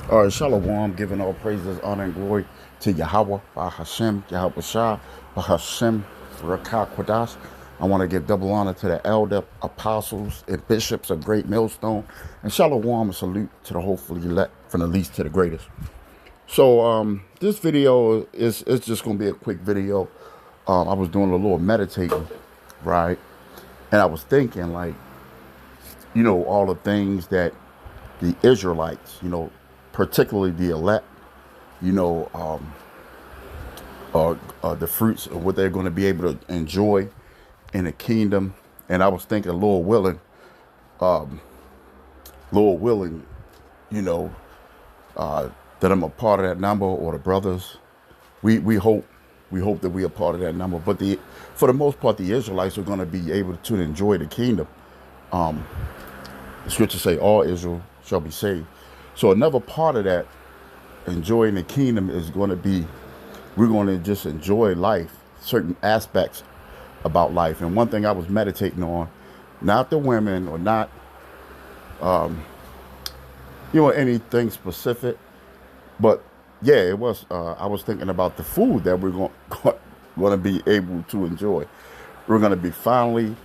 All right, Shalom, giving all praises, honor, and glory to Yahweh, Hashem, Yahweh Shah, Hashem, Rakah Quadash. I want to give double honor to the elder apostles and bishops of Great Millstone. And Shalom, a salute to the hopefully elect from the least to the greatest. So this video is just going to be a quick video. I was doing a little meditating, right? And I was thinking, like, all the things that the Israelites, particularly the elect, you know, um, the fruits of what they're going to be able to enjoy in the kingdom. And I was thinking, Lord willing, you know, that I'm a part of that number, or the brothers. We hope that we are part of that number. But for the most part, the Israelites are going to be able to enjoy the kingdom. The scriptures say all Israel shall be saved. So another part of that, enjoying the kingdom, is going to be, we're going to just enjoy life, certain aspects about life. And one thing I was meditating on, not the women, or not anything specific, but yeah, it was. I was thinking about the food that we're going going to be able to enjoy. We're going to be finally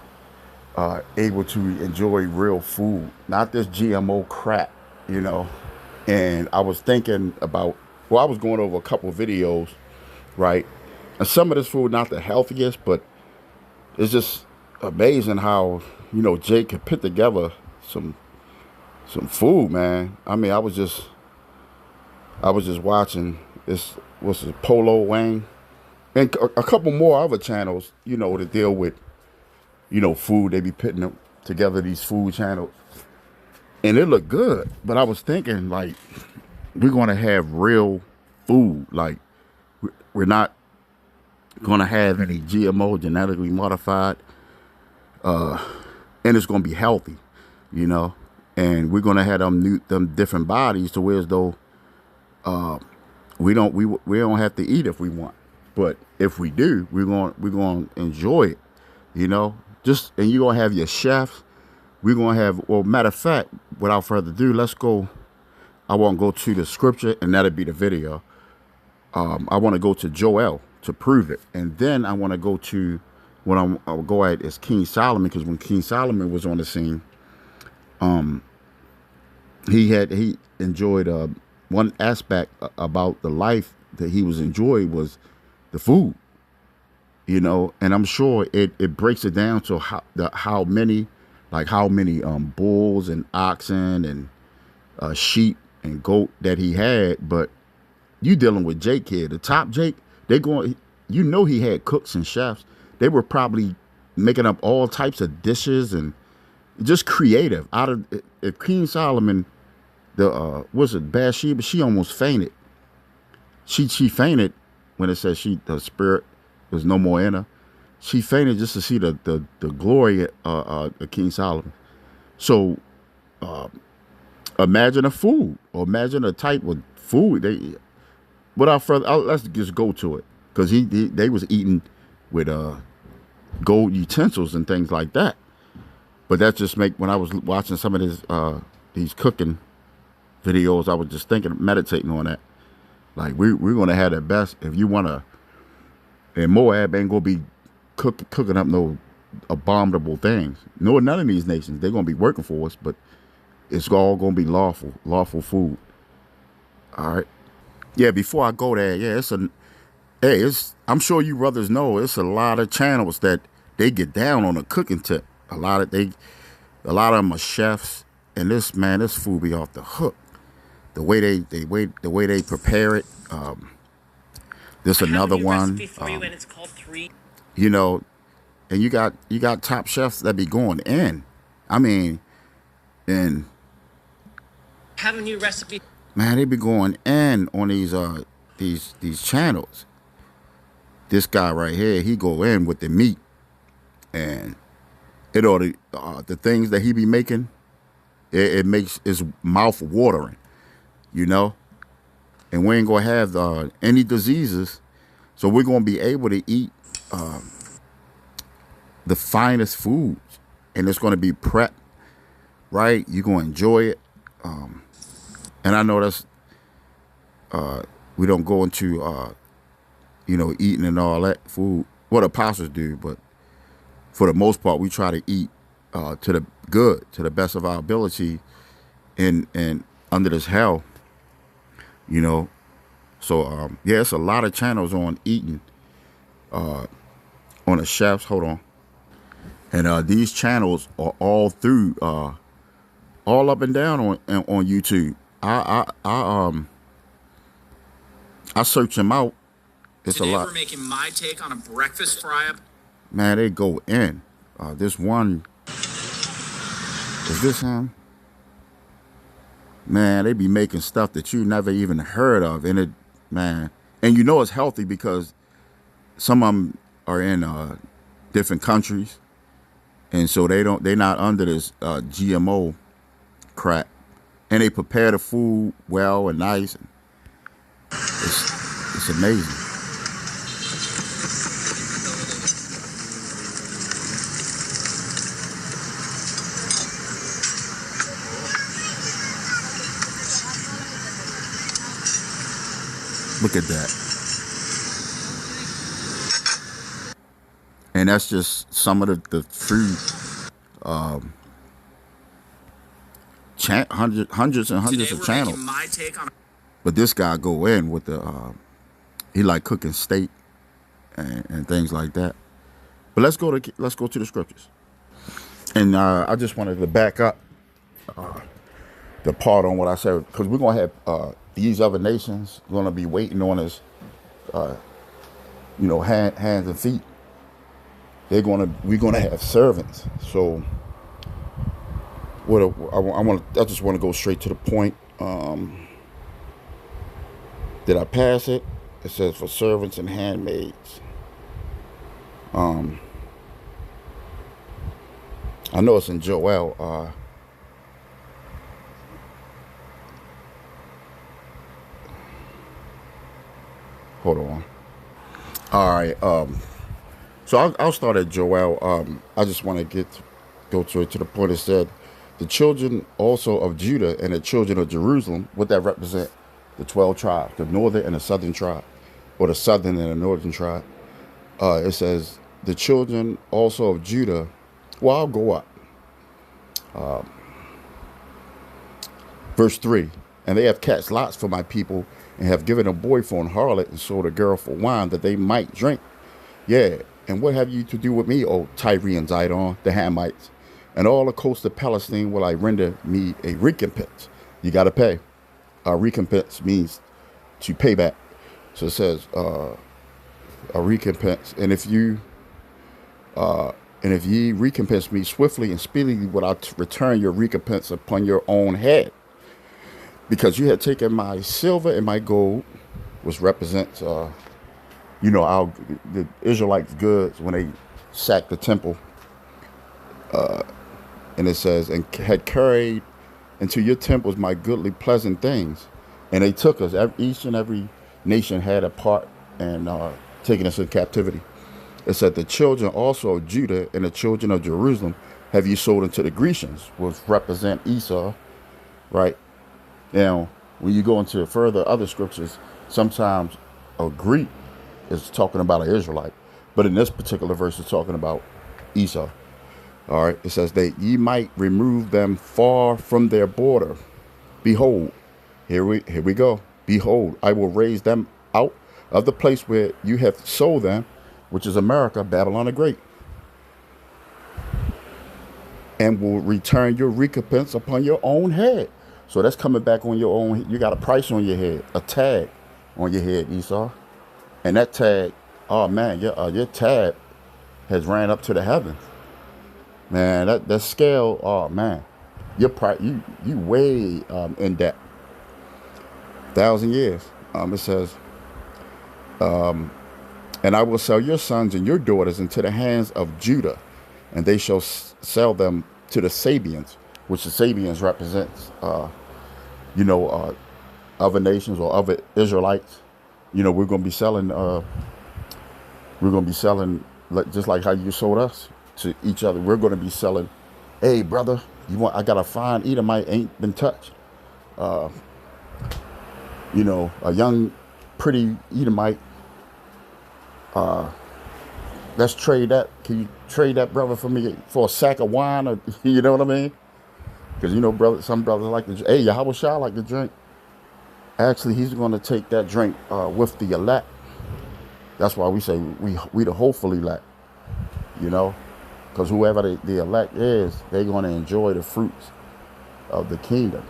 able to enjoy real food, not this GMO crap, you know. And I was thinking about, well, I was going over a couple of videos, right? And some of this food not the healthiest, but it's just amazing how, Jake could put together some food, man. I mean, I was just watching this, what's it, Polo Wang, and a couple more other channels, that deal with, food. They be putting together these food channels, and it looked good. But I was thinking, like, we're gonna have real food. Like, we're not gonna have any GMO, genetically modified, and it's gonna be healthy, you know. And we're gonna have them different bodies to where as though we don't have to eat if we want, but if we do, we're going to enjoy it, you know. Just, and you're gonna have your chefs. We're gonna have, well, matter of fact, without further ado, let's go. I want to go to the scripture, and that'll be the video. I want to go to Joel to prove it, and then I want to go to what I'll go at is King Solomon, because when King Solomon was on the scene, he enjoyed one aspect about the life that he was enjoying was the food, you know. And I'm sure it breaks it down to how many, bulls and oxen and sheep and goat that he had. But you dealing with Jake here, the top Jake. He had cooks and chefs. They were probably making up all types of dishes and just creative. Out of, if King Solomon, the was it Bathsheba, she almost fainted. She fainted when it says her spirit was no more in her. She fainted just to see the glory of King Solomon. So imagine a food, or imagine a type of food. Without further, let's just go to it, because they was eating with gold utensils and things like that. But that just when I was watching some of these cooking videos, I was just thinking, meditating on that. Like, we're gonna have the best. If you wanna, and Moab ain't gonna be cooking up no abominable things. No, none of these nations. They're gonna be working for us, but it's all gonna be lawful food. All right. Yeah. Before I go there, yeah, I'm sure you brothers know it's a lot of channels that they get down on a cooking tip. A lot of them are chefs, and this food be off the hook. The way they prepare it. There's another one. You know, and you got top chefs that be going in. I mean, and have a new recipe. Man, they be going in on these channels. This guy right here, he go in with the meat, and the things that he be making, it makes his mouth watering, you know. And we ain't gonna have any diseases, so we're gonna be able to eat the finest foods, and it's gonna be prepped right. You're gonna enjoy it, and I know We don't go into eating and all that food. What apostles do, but for the most part, we try to eat to the good, to the best of our ability, and under this hell, you know. So yeah, it's a lot of channels on eating, on the chefs. Hold on, and these channels are all through, all up and down on YouTube. I search them out. It's Today a lot. We're making my take on a breakfast fry-up. Man, they go in. This one, is this him? Man, they be making stuff that you never even heard of, and and you know it's healthy because some of them are in different countries, and so they're not under this GMO crap, and they prepare the food well and nice. And it's amazing. Look at that. And that's just some of the food, hundreds and hundreds Today of we're channels. making my take on. But this guy go in with he like cooking steak and things like that. But let's go to the scriptures. And I just wanted to back up the part on what I said, because we're gonna have these other nations gonna be waiting on us, hands and feet. We're gonna have servants. So I just want to go straight to the point. Did I pass it? It says for servants and handmaids. I know it's in Joel. Hold on. All right. So I'll start at Joel. I just want to go to the point. It said, the children also of Judah and the children of Jerusalem, what that represent? The 12 tribes, the northern and the southern tribe, or the southern and the northern tribe. It says, the children also of Judah. Well, I'll go up. Verse 3, and they have cast lots for my people, and have given a boy for an harlot, and sold a girl for wine, that they might drink. Yeah, and what have you to do with me, O Tyre and Zidon, the Hamites? And all the coast of Palestine will I render me a recompense. You got to pay. Recompense means to pay back. So it says a recompense. And if ye recompense me swiftly and speedily, will I return your recompense upon your own head. Because you had taken my silver and my gold, which represents, the Israelites' goods when they sacked the temple. And it says, and had carried into your temples my goodly pleasant things. And they took us. Each and every nation had a part in taking us into captivity. It said, the children also of Judah and the children of Jerusalem have you sold into the Grecians, which represent Esau, right? Now, when you go into further other scriptures, sometimes a Greek is talking about an Israelite. But in this particular verse, it's talking about Esau. All right, it says that ye might remove them far from their border. Behold, here we go. Behold, I will raise them out of the place where you have sold them, which is America, Babylon the Great, and will return your recompense upon your own head. So that's coming back on your own. You got a price on your head, a tag on your head, Esau, and that tag. Oh man, your tag has ran up to the heavens. Man, that scale, oh man, you way in debt. 1,000 years. It says, and I will sell your sons and your daughters into the hands of Judah, and they shall sell them to the Sabians, which the Sabians represents, other nations or other Israelites. We're going to be selling. Just like how you sold us to each other. We're going to be selling. Hey, brother, I got a fine Edomite ain't been touched. You know, a young, pretty Edomite. Let's trade that. Can you trade that brother for me for a sack of wine? Or you know what I mean? Because you know, brother, some brothers like to. Hey, Yahweh Shah like to drink. Actually, he's going to take that drink with the elect. That's why we say we the hopefully elect. You know, because whoever the elect is, they're going to enjoy the fruits of the kingdom,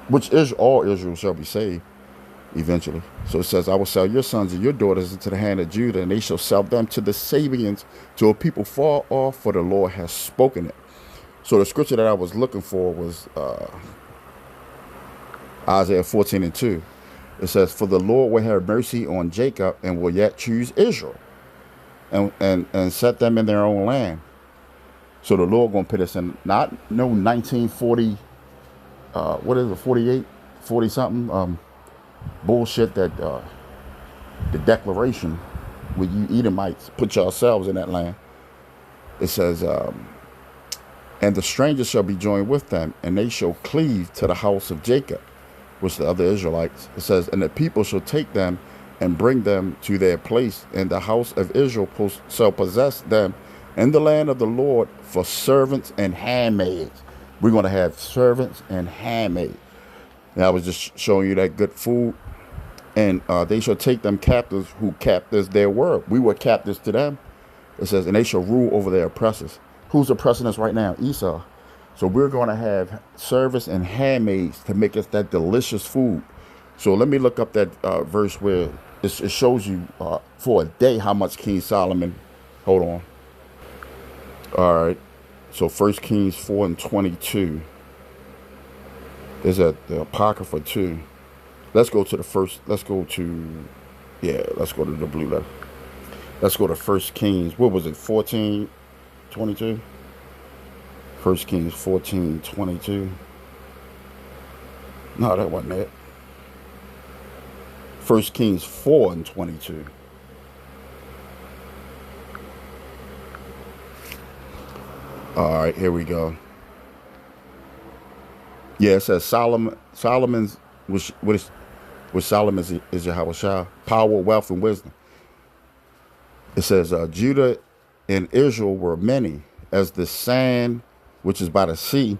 which is all Israel shall be saved eventually. So it says, I will sell your sons and your daughters into the hand of Judah, and they shall sell them to the Sabians, to a people far off, for the Lord has spoken it. So the scripture that I was looking for was Isaiah 14:2. It says, for the Lord will have mercy on Jacob and will yet choose Israel and set them in their own land. So the Lord going to put us in not no 1940, what is it, 48, 40 something bullshit that the declaration where you Edomites put yourselves in that land. It says, and the strangers shall be joined with them, and they shall cleave to the house of Jacob, which the other Israelites. It says, and the people shall take them and bring them to their place, and the house of Israel shall possess them in the land of the Lord for servants and handmaids. We're going to have servants and handmaids. And I was just showing you that good food. And they shall take them captives who captives their word. We were captives to them. It says, and they shall rule over their oppressors. Who's oppressing us right now? Esau. So we're going to have servants and handmaids to make us that delicious food. So let me look up that verse where it shows you for a day how much King Solomon. Hold on. All right. So 1 Kings 4:22. There's the Apocrypha 2. Let's go to the first. Let's go to the blue letter. Let's go to 1 Kings. What was it? 14:22. 1 Kings 14:22. No, that wasn't it. 1 Kings 4:22. All right, here we go. Yeah, it says Solomon's, which Solomon is Yahweh Shah, power, wealth, and wisdom. It says, Judah and Israel were many as the sand which is by the sea,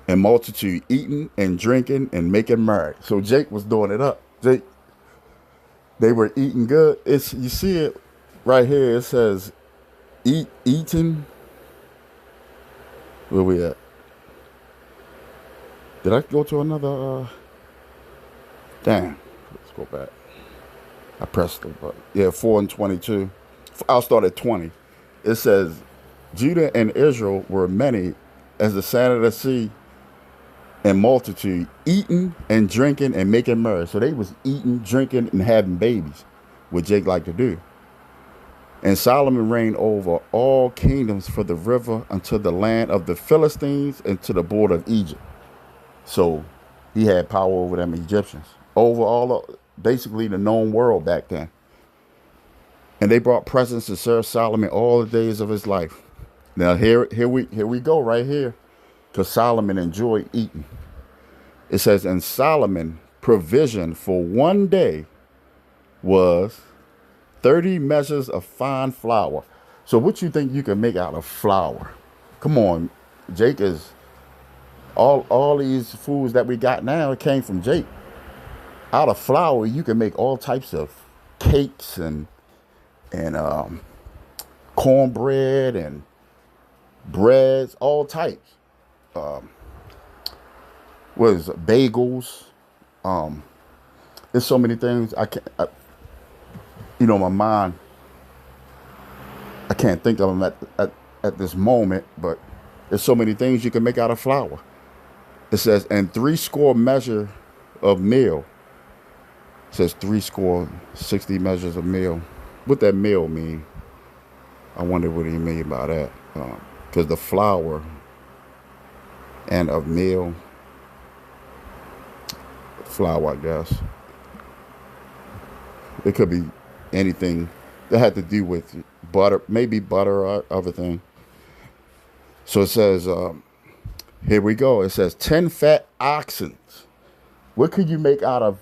and multitude eating and drinking and making merry. So Jake was doing it up. They were eating good. You see it right here. It says eating. Where we at? Did I go to another? Damn. Let's go back. I pressed the button. Yeah, 4:22. I'll start at 20. It says, Judah and Israel were many as the sand of the sea, and multitude eating and drinking and making merry. So they was eating, drinking, and having babies, what Jake liked to do. And Solomon reigned over all kingdoms for the river unto the land of the Philistines and to the border of Egypt. So he had power over them Egyptians, over all of basically the known world back then. And they brought presents to serve Solomon all the days of his life. Now here we go right here, because Solomon enjoyed eating. It says, and Solomon provision for one day was 30 measures of fine flour. So what you think you can make out of flour? Come on, Jake is all these foods that we got now, it came from Jake. Out of flour, you can make all types of cakes and cornbread and breads, all types. What is it? Bagels. There's so many things my mind, I can't think of them at this moment, but there's so many things you can make out of flour. It says, and 60 measure of meal. It says 60 measures of meal. What that meal mean? I wonder what he mean by that. Because the flour and of meal, flour, I guess. It could be anything that had to do with butter, maybe butter or other thing. So it says, here we go. It says 10 fat oxen. What could you make out of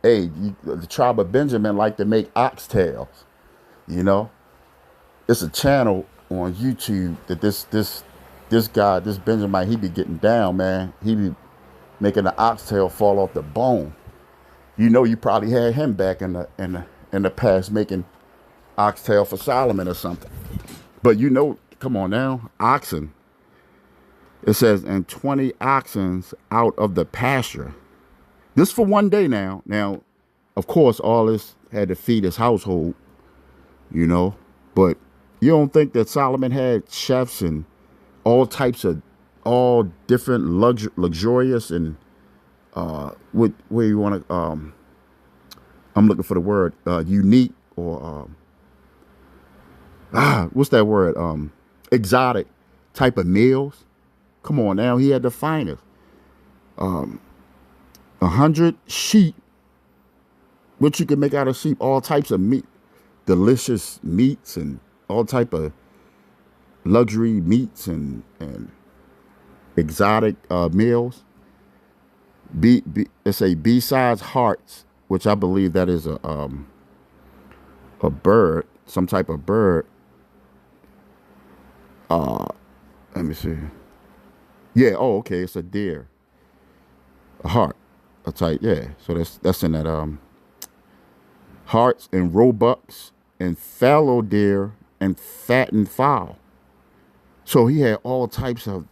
Hey, the tribe of Benjamin like to make oxtails. You know, it's a channel on YouTube that this guy, this Benjamin, he be getting down, man. He be making the oxtail fall off the bone. You know, you probably had him back in the past making oxtail for Solomon or something. But you know, come on now, oxen. It says, and 20 oxens out of the pasture. This for one day now. Now, of course, all this had to feed his household, you know. But you don't think that Solomon had chefs and all types of, all different luxurious and where you want to, I'm looking for the word, unique or, what's that word? Exotic type of meals. Come on now, he had the finest. 100 sheep, which you can make out of sheep, all types of meat, delicious meats and all type of luxury meats and exotic meals. It's a besides hearts, which I believe that is a bird, some type of bird. Let me see. Yeah. Oh, okay. It's a deer. A hart. A type. Yeah. So that's in that hearts and roebucks and fallow deer and fattened fowl. So he had all types of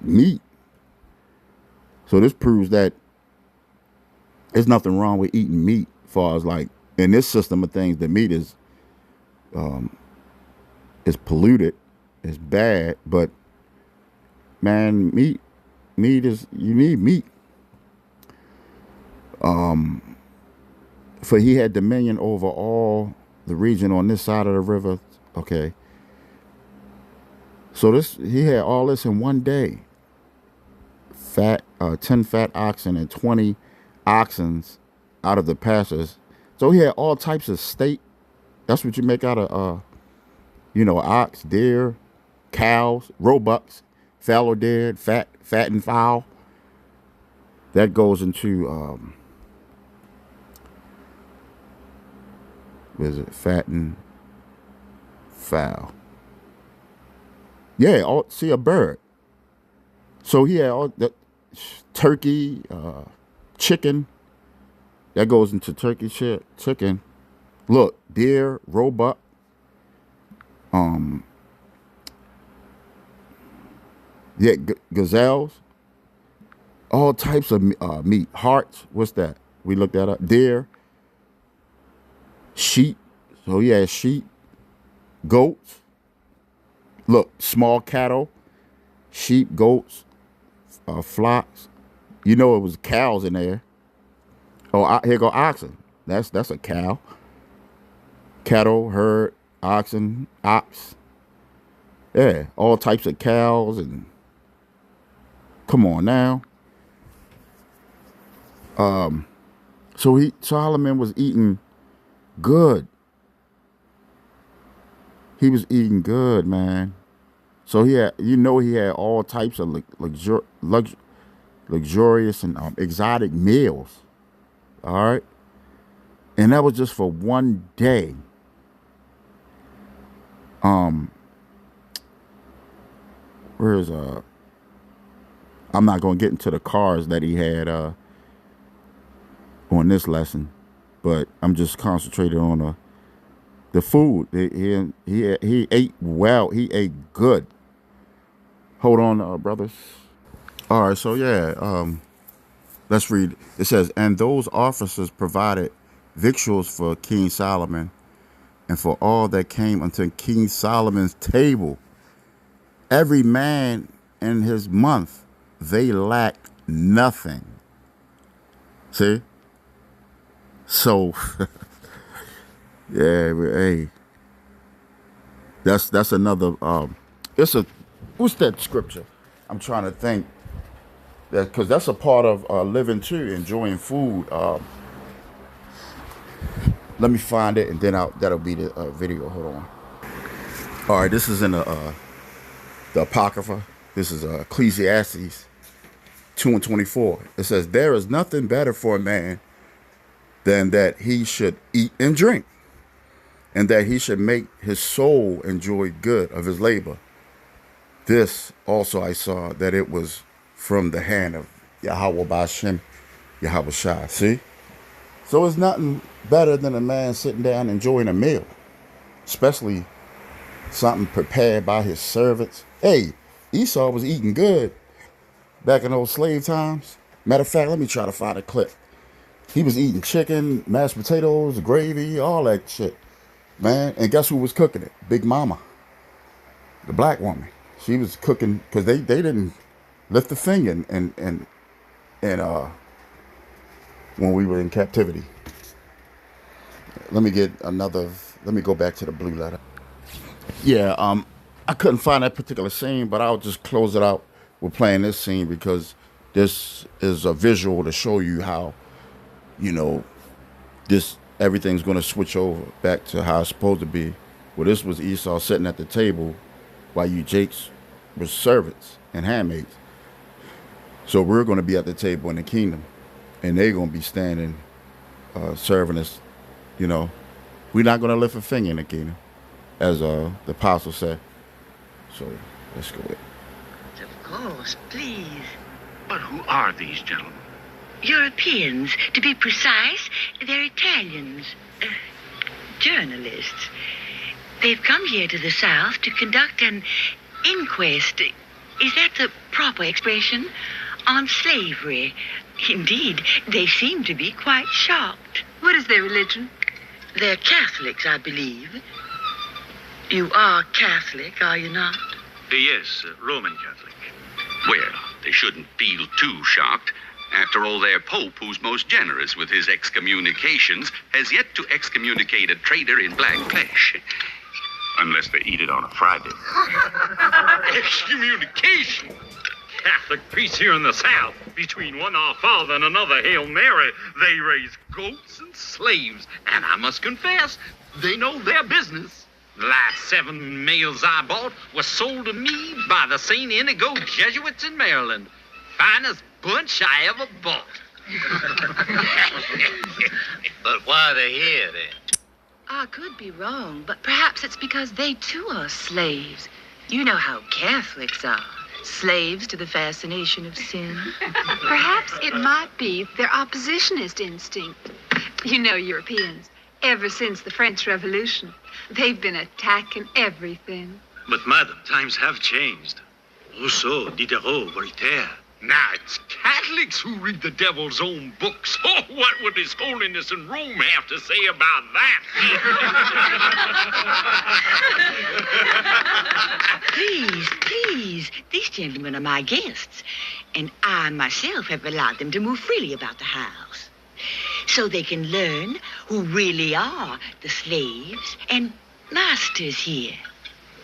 meat. So this proves that there's nothing wrong with eating meat. As far as like in this system of things, the meat is polluted, it's bad, but man, meat is, you need meat. For he had dominion over all the region on this side of the river. Okay. So he had all this in one day. 10 fat oxen and 20 oxens out of the pastures. So he had all types of steak. That's what you make out of, ox, deer, cows, roebucks, fallow deer, fattened fowl. That goes into, what is it? Fattened fowl. Yeah, see a bird. So he had all that turkey, chicken. That goes into turkey chicken. Look, deer, roebuck. Yeah, gazelles. All types of meat. Hearts. What's that? We looked that up. Deer. Sheep. So he had sheep. Goats. Look, small cattle. Sheep, goats, flocks. You know it was cows in there. Oh, here go oxen. That's a cow. Cattle, herd, oxen, ox. Yeah, all types of cows and come on now. So Solomon was eating good. He was eating good, man. So he had all types of luxurious and exotic meals. All right. And that was just for one day. I'm not going to get into the cars that he had on this lesson, but I'm just concentrated on the food. He ate well. He ate good. Hold on, brothers. All right, so yeah, let's read. It says, and those officers provided victuals for King Solomon and for all that came unto King Solomon's table. Every man in his month, they lacked nothing. See? So, yeah, hey, that's another. What's that scripture? I'm trying to think. That because that's a part of living too, enjoying food. Let me find it, and then that'll be the video. Hold on. All right, this is in the Apocrypha. This is Ecclesiastes 2:24. It says, "There is nothing better for a man than that he should eat and drink, and that he should make his soul enjoy good of his labor. This also I saw that it was from the hand of Yahweh Bashem, Yahweh Shai. See? So it's nothing better than a man sitting down enjoying a meal, especially something prepared by his servants. Hey, Esau was eating good back in those slave times. Matter of fact, let me try to find a clip. He was eating chicken, mashed potatoes, gravy, all that shit, man. And guess who was cooking it? Big Mama, the black woman. She was cooking because they didn't lift a finger and when we were in captivity. Let me go back to the blue letter. Yeah, I couldn't find that particular scene, but I'll just close it out with playing this scene because this is a visual to show you how, this everything's going to switch over back to how it's supposed to be. Well, this was Esau sitting at the table while you Jakes were servants and handmaids. So we're going to be at the table in the kingdom, and they're going to be standing, serving us. We're not going to lift a finger in the kingdom, as the apostle said. So let's go ahead. Of course, please. But who are these gentlemen? Europeans. To be precise, they're Italians. Journalists. They've come here to the South to conduct an inquest. Is that the proper expression? On slavery. Indeed, they seem to be quite shocked. What is their religion? They're Catholics, I believe. You are Catholic, are you not? Yes, Roman Catholic. Well, they shouldn't feel too shocked. After all, their Pope, who's most generous with his excommunications, has yet to excommunicate a traitor in black flesh. Unless they eat it on a Friday. Excommunication! Catholic priests here in the South, between one Our Father and another Hail Mary, they raise goats and slaves. And I must confess, they know their business. The last 7 males I bought were sold to me by the St. Inigo Jesuits in Maryland. Finest bunch I ever bought. But why are they here, then? I could be wrong, but perhaps it's because they too are slaves. You know how Catholics are. Slaves to the fascination of sin. Perhaps it might be their oppositionist instinct. You know Europeans, ever since the French Revolution, they've been attacking everything. But, madam, times have changed. Rousseau, Diderot, Voltaire. Now, it's Catholics who read the devil's own books. Oh, what would His Holiness in Rome have to say about that? Please, these gentlemen are my guests, and I myself have allowed them to move freely about the house, so they can learn who really are the slaves and masters here.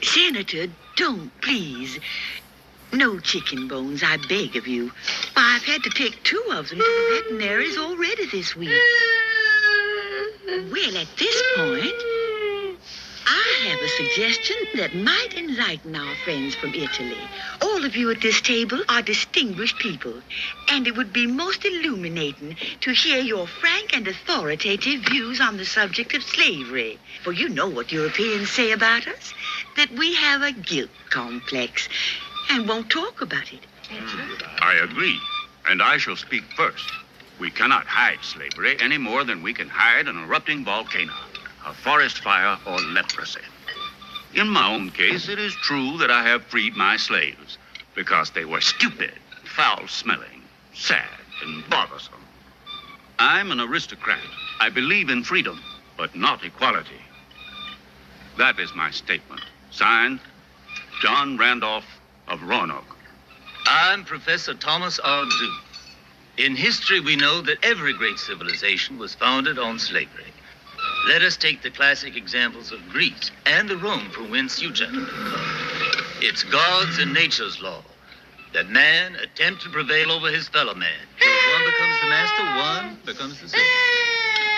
Senator, don't, please. No chicken bones, I beg of you. I've had to take 2 of them to the veterinaries already this week. Well, at this point, I have a suggestion that might enlighten our friends from Italy. All of you at this table are distinguished people, and it would be most illuminating to hear your frank and authoritative views on the subject of slavery. For you know what Europeans say about us, that we have a guilt complex and won't talk about it. I agree, and I shall speak first. We cannot hide slavery any more than we can hide an erupting volcano, a forest fire, or leprosy. In my own case, it is true that I have freed my slaves because they were stupid, foul-smelling, sad, and bothersome. I'm an aristocrat. I believe in freedom, but not equality. That is my statement. Signed, John Randolph of Roanoke. I'm Professor Thomas R. Duke. In history, we know that every great civilization was founded on slavery. Let us take the classic examples of Greece and the Rome from whence you gentlemen come. It's God's and nature's law that man attempt to prevail over his fellow man. Till one becomes the master, one becomes the slave.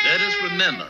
Let us remember